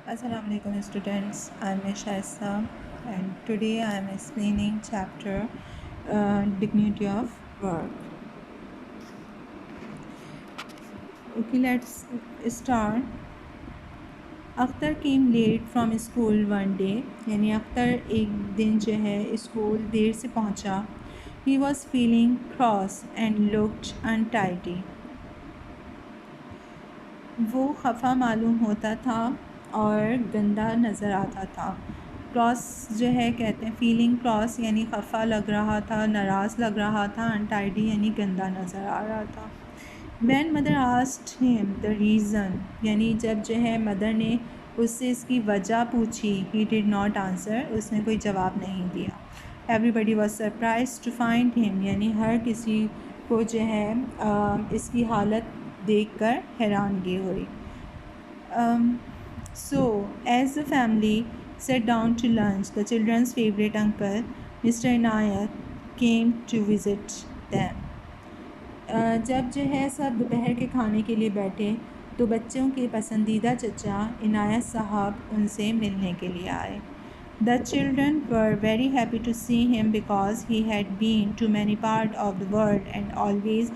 Assalamu alaikum students, I am Shaisa and today I am explaining chapter Dignity of Work. Okay, let's start. Akhtar came late from school one day. یعنی اختر ایک دن جو ہے school there سے پہنچا. He was feeling cross and looked untidy. وہ خفا معلوم ہوتا تھا اور گندا نظر آتا تھا. کراس جو ہے کہتے ہیں فیلنگ کراس یعنی خفا لگ رہا تھا, ناراض لگ رہا تھا, انٹائڈی یعنی گندا نظر آ رہا تھا. when mother asked him the reason یعنی جب جو ہے مدر نے اس سے اس کی وجہ پوچھی, he did not answer اس نے کوئی جواب نہیں دیا. everybody was surprised to find him یعنی ہر کسی کو جو ہے اس کی حالت دیکھ کر حیرانگی ہوئی. So as the family sat down to lunch, the children's favorite uncle, Mr. Inayat, came to visit them. جب جو ہے سب دوپہر کے کھانے کے لیے بیٹھے تو بچوں کے پسندیدہ چچا عنایت صاحب ان سے ملنے کے لیے آئے. The children were very happy to see him because he had been to many parts of the world and always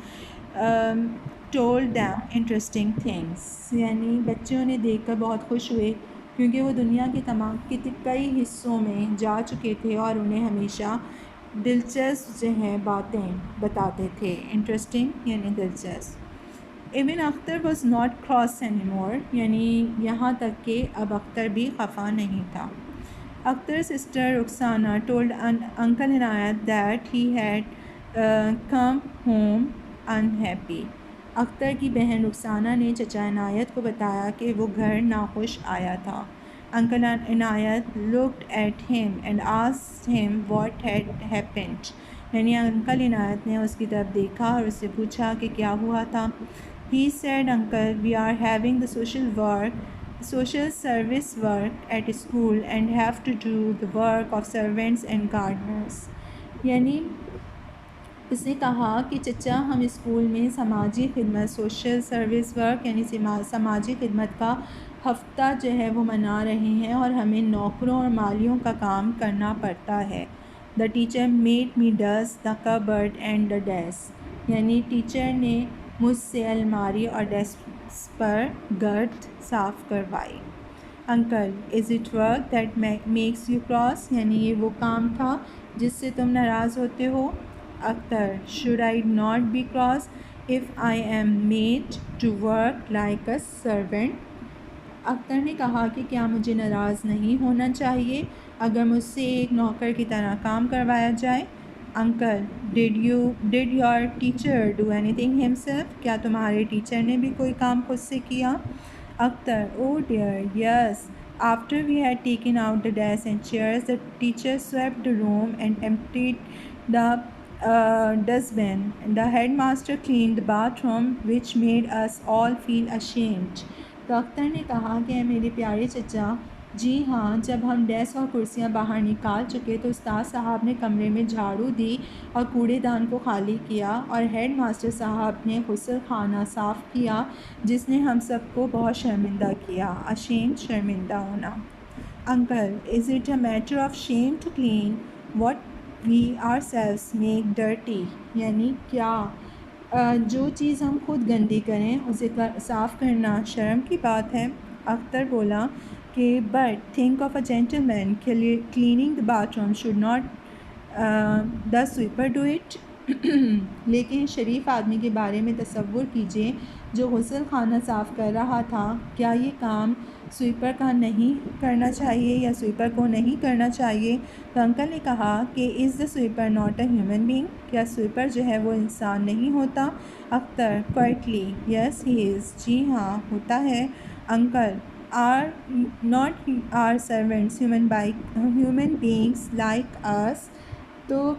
told them interesting things. یعنی بچوں نے دیکھ کر بہت خوش ہوئے کیونکہ وہ دنیا کے کئی حصوں میں جا چکے تھے اور انہیں ہمیشہ دلچسپ جو ہیں باتیں بتاتے تھے. انٹرسٹنگ یعنی دلچسپ. Even Akhtar was not cross any more یعنی یہاں تک کہ اب اختر بھی خفا نہیں تھا. Akhtar sister Rukhsana told uncle Inayat that he had come home unhappy. Akhtar کی بہن رخسانہ نے چچا عنایت کو بتایا کہ وہ گھر ناخوش آیا تھا. Uncle Inayat looked at him and asked him what had happened. یعنی انکل عنایت نے اس کی طرف دیکھا اور اس سے پوچھا کہ کیا ہوا تھا. He said, Uncle, we are having the social service work at school and have to do the work of servants and gardeners. یعنی اس نے کہا کہ چچا ہم اسکول میں سماجی خدمت سوشل سروس ورک یعنی سماجی خدمت کا ہفتہ جو ہے وہ منا رہے ہیں اور ہمیں نوکروں اور مالیوں کا کام کرنا پڑتا ہے. The teacher made me dust the cupboard and the desk. یعنی ٹیچر نے مجھ سے الماری اور ڈیسک پر گرد صاف کروائی. Uncle, is it work that makes you cross? یعنی یہ وہ کام تھا جس سے تم ناراض ہوتے ہو. Akhtar, should I not be cross if I am made to work like a servant? Akhtar نے کہا کہ کیا مجھے ناراض نہیں ہونا چاہیے اگر مجھ سے ایک نوکر کی طرح کام کروایا جائے. Uncle, did your teacher do anything himself? کیا تمہارے ٹیچر نے بھی کوئی کام خود سے کیا. Akhtar, oh dear, yes. After we had taken out the desks and chairs, the teacher swept the room and emptied the dustbin. The headmaster cleaned the bathroom, which made us all feel ashamed. تو اختر نے کہا کہ میرے پیارے چچا, جی ہاں, جب ہم ڈیسک اور کرسیاں باہر نکال چکے تو استاد صاحب نے کمرے میں جھاڑو دی اور کوڑے دان کو خالی کیا اور ہیڈ ماسٹر صاحب نے غسل خانہ صاف کیا جس نے ہم سب کو بہت شرمندہ کیا. اشیم شرمندہ ہونا. Uncle, is it a matter of shame to clean what we ourselves make dirty? یعنی کیا جو چیز ہم خود گندی کریں اسے صاف کرنا شرم کی بات ہے. اختر بولا کہ but think of a gentleman cleaning the bathroom, should not the sweeper do it? لیکن شریف آدمی کے بارے میں تصور کیجئے جو غسل خانہ صاف کر رہا تھا, کیا یہ کام سویپر کا نہیں کرنا چاہیے یا سویپر کو نہیں کرنا چاہیے. تو انکل نے کہا کہ is the sweeper not a human being, کیا سویپر جو ہے وہ انسان نہیں ہوتا. اختر, کوائٹلی, یس ہی از, جی ہاں ہوتا ہے. Uncle, are not our servants human beings like us? تو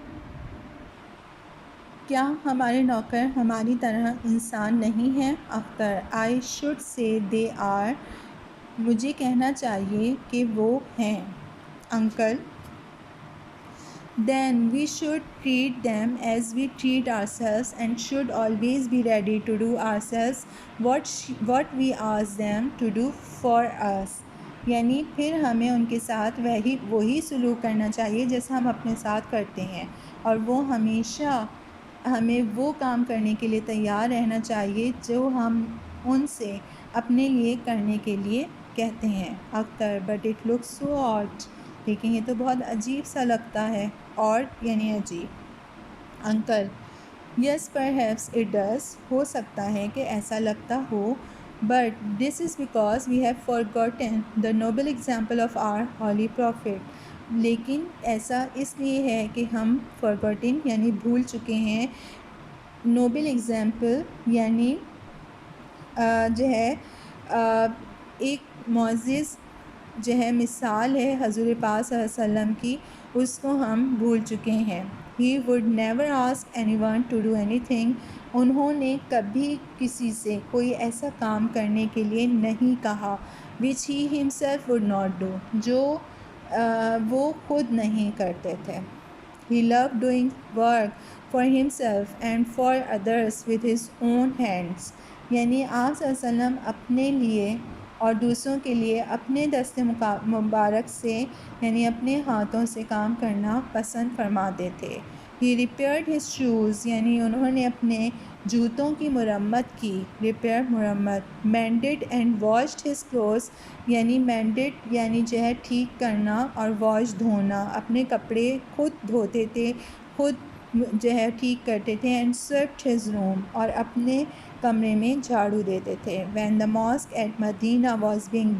کیا ہمارے نوکر ہماری طرح انسان نہیں ہیں. Akhtar, I should say they are. مجھے کہنا چاہیے کہ وہ ہیں. Uncle, then we should treat them as we treat ourselves and should always be ready to do ourselves what we ask them to do for us. یعنی پھر ہمیں ان کے ساتھ وہی سلوک کرنا چاہیے جیسا ہم اپنے ساتھ کرتے ہیں، اور وہ ہمیشہ ہمیں وہ کام کرنے کے لیے تیار رہنا چاہیے جو ہم ان سے اپنے لیے کرنے کے لیے کہتے ہیں۔ Akhtar but it looks so odd, لیکن یہ تو بہت عجیب سا لگتا ہے، آڈ یعنی عجیب۔ Uncle yes perhaps it does, ہو سکتا ہے کہ ایسا لگتا ہو، but this is because we have forgotten the noble example of our holy prophet, لیکن ایسا اس لیے ہے کہ ہم فارگوٹن یعنی بھول چکے ہیں، نوبل ایگزامپل یعنی جو ہے ایک معزز جو ہے مثال ہے حضور پاک صلی اللہ علیہ وسلم کی، اس کو ہم بھول چکے ہیں۔ He would never ask anyone to do anything، انہوں نے کبھی کسی سے کوئی ایسا کام کرنے کے لیے نہیں کہا which he himself would not do، جو وہ خود نہیں کرتے تھے۔ He loved doing work for himself and for others with his own hands، یعنی آپ صلی اللہ علیہ وسلم اپنے لیے اور دوسروں کے لیے اپنے دست مبارک سے یعنی اپنے ہاتھوں سے کام کرنا پسند فرماتے تھے۔ He repaired his shoes، یعنی انہوں نے اپنے جوتوں کی مرمت کی، ریپیئر مرمت۔ Mended and washed his clothes، یعنی mended یعنی جو ہے ٹھیک کرنا، اور wash دھونا، اپنے کپڑے خود دھوتے تھے، خود جو ہے ٹھیک کرتے تھے۔ And swept his room، اور اپنے کمرے میں جھاڑو دیتے تھے۔ When the mosque at Medina was being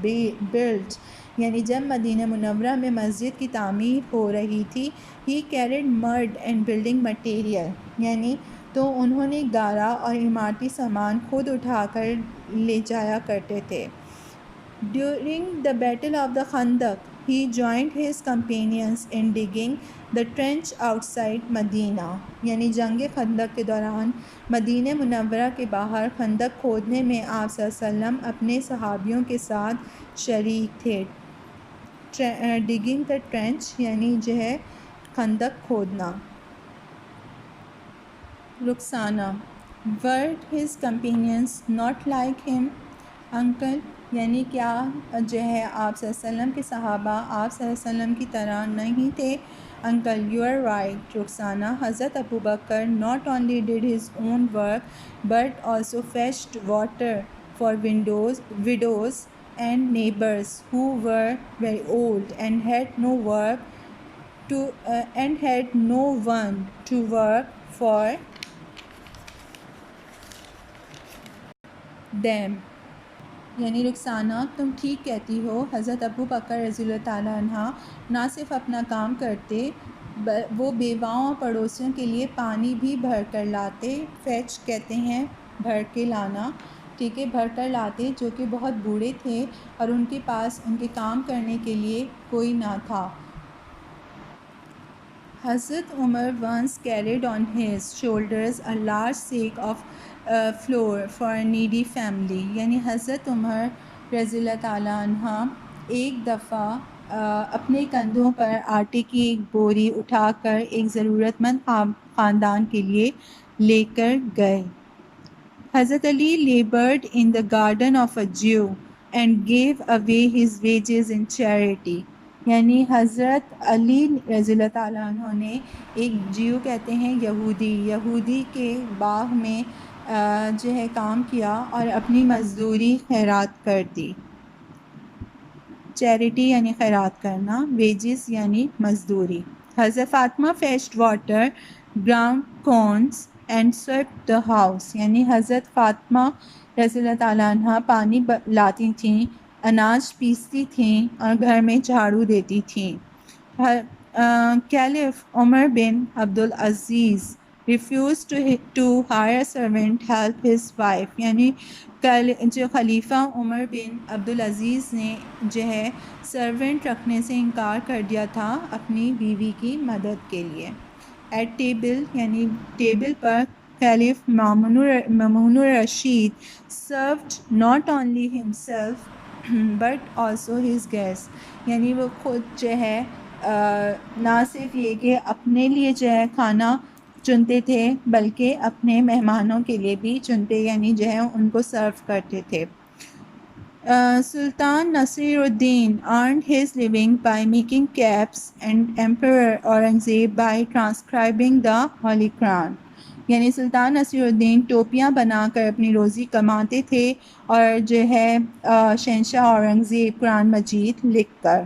built، یعنی جب مدینہ منورہ میں مسجد کی تعمیر ہو رہی تھی، he carried mud and building material، یعنی تو انہوں نے گارا اور عمارتی سامان خود اٹھا کر لے جایا کرتے تھے۔ During the Battle of the Khandaq، he joined his companions in digging the trench outside Medina، یعنی جنگ خندق کے دوران مدینہ منورہ کے باہر خندق کھودنے میں آپ صلی اللہ علیہ وسلم اپنے صحابیوں کے ساتھ شریک تھے۔ ڈگنگ دا ٹرینچ یعنی جو ہے خندق کھودنا۔ Rukhsana were his companions not like him، uncle یعنی کیا جو ہے آپ صلی اللہ علیہ وسلم کے صحابہ آپ صلی اللہ علیہ وسلم کی طرح نہیں تھے؟ Uncle you are right۔ Rukhsana حضرت ابو بکر not only did his own work but also fetched water for widows and neighbors who were very old and had no one to work for them، یعنی رخسانہ تم ٹھیک کہتی ہو، حضرت ابو بکر رضی اللہ تعالیٰ عنہ نہ صرف اپنا کام کرتے، وہ بیواؤں اور پڑوسیوں کے لیے پانی بھی بھر کر لاتے۔ فیچ کہتے ہیں بھر کے لانا، ٹھیک ہے، بھر کر لاتے، جو کہ بہت بوڑھے تھے اور ان کے پاس ان کے کام کرنے کے لیے کوئی نہ تھا۔ حضرت عمر once carried on his shoulders a large sack of flour for a needy family، یعنی حضرت عمر رضی اللہ تعالیٰ عنہ ایک دفعہ اپنے کندھوں پر آٹے کی ایک بوری اٹھا کر ایک ضرورت مند خاندان کے لیے لے کر گئے۔ حضرت علی labored in the garden of a Jew and gave away his wages in charity، یعنی حضرت علی رضی اللہ تعالیٰ عنہ نے ایک جیو کہتے ہیں یہودی کے باغ میں جو ہے کام کیا اور اپنی مزدوری خیرات کر دی۔ چیریٹی یعنی خیرات کرنا، ویجز یعنی مزدوری۔ حضرت Fatima fetched water، ground corns and swept the house، یعنی حضرت فاطمہ رضی اللہ تعالیٰ عنہ پانی لاتی تھیں، اناج پیستی تھیں اور گھر میں جھاڑو دیتی تھیں۔ Caliph Umar bin Abdul Aziz refused to hire a servant help his wife، یعنی جو خلیفہ عمر بن عبدالعزیز نے جو ہے سرونٹ رکھنے سے انکار کر دیا تھا اپنی بیوی کی مدد کے لیے۔ ایٹ ٹیبل یعنی ٹیبل پر caliph Mamun al Rashid served not only himself but also his guests، یعنی وہ خود جو ہے نہ صرف یہ کہ اپنے لیے جو ہے کھانا چنتے تھے بلکہ اپنے مہمانوں کے لیے بھی چنتے، یعنی جو ہے ان کو سرو کرتے تھے۔ Sultan Nasiruddin earned his living by making caps and Emperor Aurangzeb by transcribing the Holy Quran. یعنی سلطان نصیر الدین ٹوپیاں بنا کر اپنی روزی کماتے تھے اور جو ہے شہنشاہ اورنگزیب قرآن مجید لکھ کر.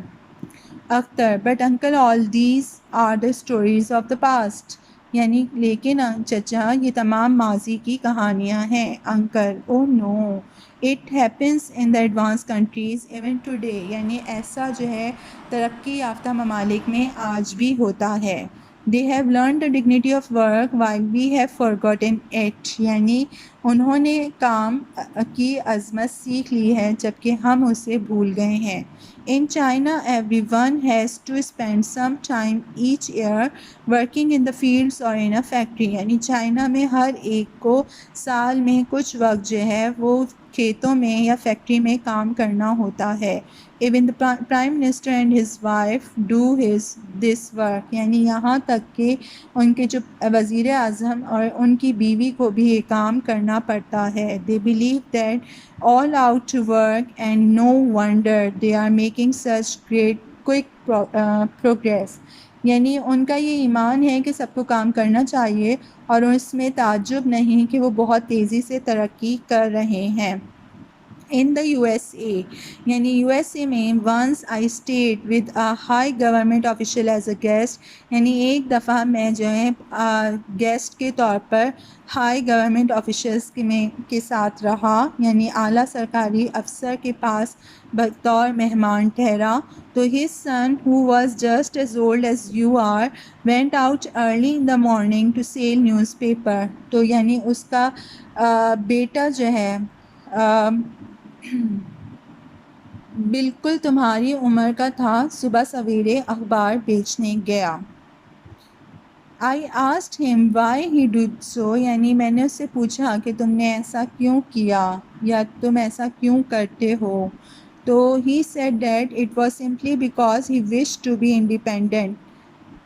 Akhtar Butt uncle all these are the stories of the past. یعنی لیکن چچا یہ تمام ماضی کی کہانیاں ہیں. Uncle oh no it happens in the advanced countries even today. یعنی ایسا جو ہے ترقی یافتہ ممالک میں آج بھی ہوتا ہے. They have learned the dignity of work while we have forgotten it. یعنی انہوں نے کام کی عظمت سیکھ لی ہے جبکہ ہم اسے بھول گئے ہیں. In China, everyone has to spend some time each year working in the fields or in a factory. یعنی چائنا میں ہر ایک کو سال میں کچھ وقت جو ہے وہ کھیتوں میں یا فیکٹری میں کام کرنا ہوتا ہے. Even the Prime Minister and his wife do this work. یعنی یہاں تک کہ ان کے جو وزیر اعظم اور ان کی بیوی کو بھی یہ کام کرنا پڑتا ہے. They believe that all out to work and no wonder they are making such quick progress. یعنی ان کا یہ ایمان ہے کہ سب کو کام کرنا چاہیے اور اس میں تعجب نہیں کہ وہ بہت تیزی سے ترقی کر رہے ہیں. In the USA, یعنی USA میں once I stayed with a high government official as a guest. یعنی ایک دفعہ میں جو ہے گیسٹ کے طور پر ہائی گورنمنٹ آفیشلس کے ساتھ رہا. یعنی اعلیٰ سرکاری افسر کے پاس بطور مہمان ٹھہرا. تو his son who was just as old as you are went out early in the morning to sell newspaper. تو یعنی اس کا بیٹا جو ہے بالکل تمہاری عمر کا تھا، صبح سویرے اخبار بیچنے گیا. I asked him why he did so. یعنی میں نے اس سے پوچھا کہ تم نے ایسا کیوں کیا یا تم ایسا کیوں کرتے ہو. تو he said that it was simply because he wished to be independent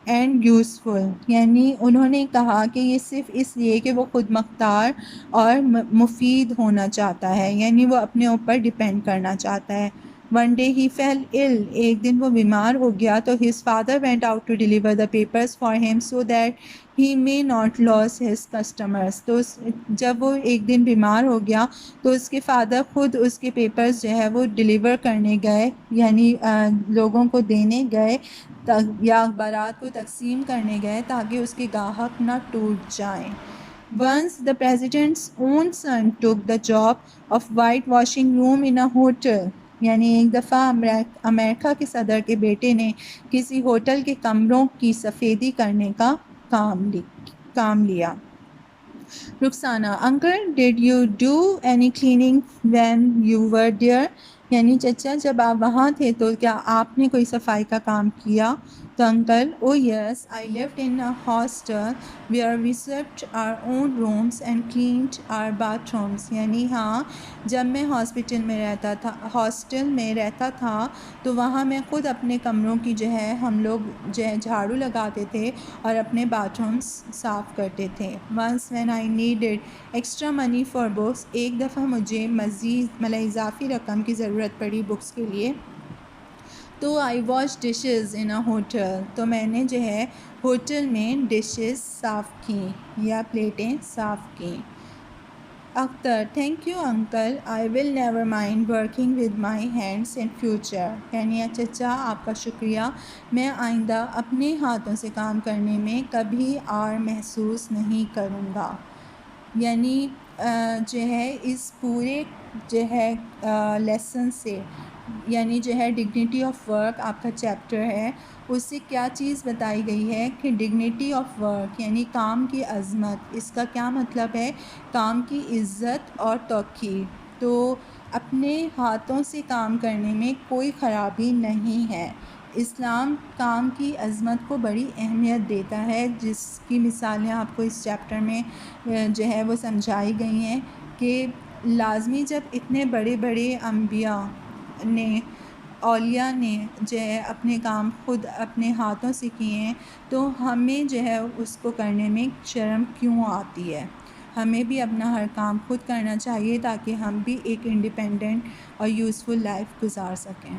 and useful. یعنی انہوں نے کہا کہ یہ صرف اس لیے کہ وہ خود مختار اور مفید ہونا چاہتا ہے. یعنی وہ اپنے اوپر ڈپینڈ کرنا چاہتا ہے. One day he fell ill. ایک دن وہ بیمار ہو گیا تو his father went out to deliver the papers for him so that he may not lose his customers. تو جب وہ ایک دن بیمار ہو گیا تو اس کے فادر خود اس کے پیپرز جو ہے وہ ڈلیور کرنے گئے، یعنی لوگوں کو دینے گئے یا اخبارات کو تقسیم کرنے گئے تاکہ اس کے گاہک نہ ٹوٹ جائیں. Once the president's own son took the job of whitewashing room in a hotel. یعنی ایک دفعہ امریکہ کے صدر کے بیٹے نے کسی ہوٹل کے کمروں کی سفیدی کرنے کا کام لیا. Rukhsana uncle did you do any cleaning when you were there. یعنی چچا جب آپ وہاں تھے تو کیا آپ نے کوئی صفائی کا کام کیا؟ تو uncle oh yes I lived in a hostel where we swept our own rooms and cleaned our bathrooms. یعنی ہاں جب میں ہاسٹل میں رہتا تھا تو وہاں میں خود اپنے کمروں کی جو ہے ہم لوگ جو ہے جھاڑو لگاتے تھے اور اپنے باتھ رومس صاف کرتے تھے. Once when I needed extra money for books. ایک دفعہ مجھے مزید اضافی رقم کی ضرورت پڑی بکس کے لیے تو I wash dishes in a hotel. تو میں نے جو ہے ہوٹل میں ڈشز صاف کیں یا پلیٹیں صاف کیں. Akhtar thank you uncle I will never mind working with my hands in future. یعنی چچا آپ کا شکریہ، میں آئندہ اپنے ہاتھوں سے کام کرنے میں کبھی آر محسوس نہیں کروں گا. یعنی جو ہے اس پورے جو ہے لیسن سے یعنی جو ہے ڈگنیٹی آف ورک آپ کا چیپٹر ہے، اس سے کیا چیز بتائی گئی ہے کہ ڈگنیٹی آف ورک یعنی کام کی عظمت. اس کا کیا مطلب ہے؟ کام کی عزت اور توقیر. تو اپنے ہاتھوں سے کام کرنے میں کوئی خرابی نہیں ہے. اسلام کام کی عظمت کو بڑی اہمیت دیتا ہے، جس کی مثالیں آپ کو اس چیپٹر میں جو ہے وہ سمجھائی گئی ہیں کہ لازمی جب اتنے بڑے بڑے انبیاء نے اولیاء نے جو ہے اپنے کام خود اپنے ہاتھوں سے کیے ہیں تو ہمیں جو ہے اس کو کرنے میں شرم کیوں آتی ہے. ہمیں بھی اپنا ہر کام خود کرنا چاہیے تاکہ ہم بھی ایک انڈیپینڈنٹ اور یوزفل لائف گزار سکیں.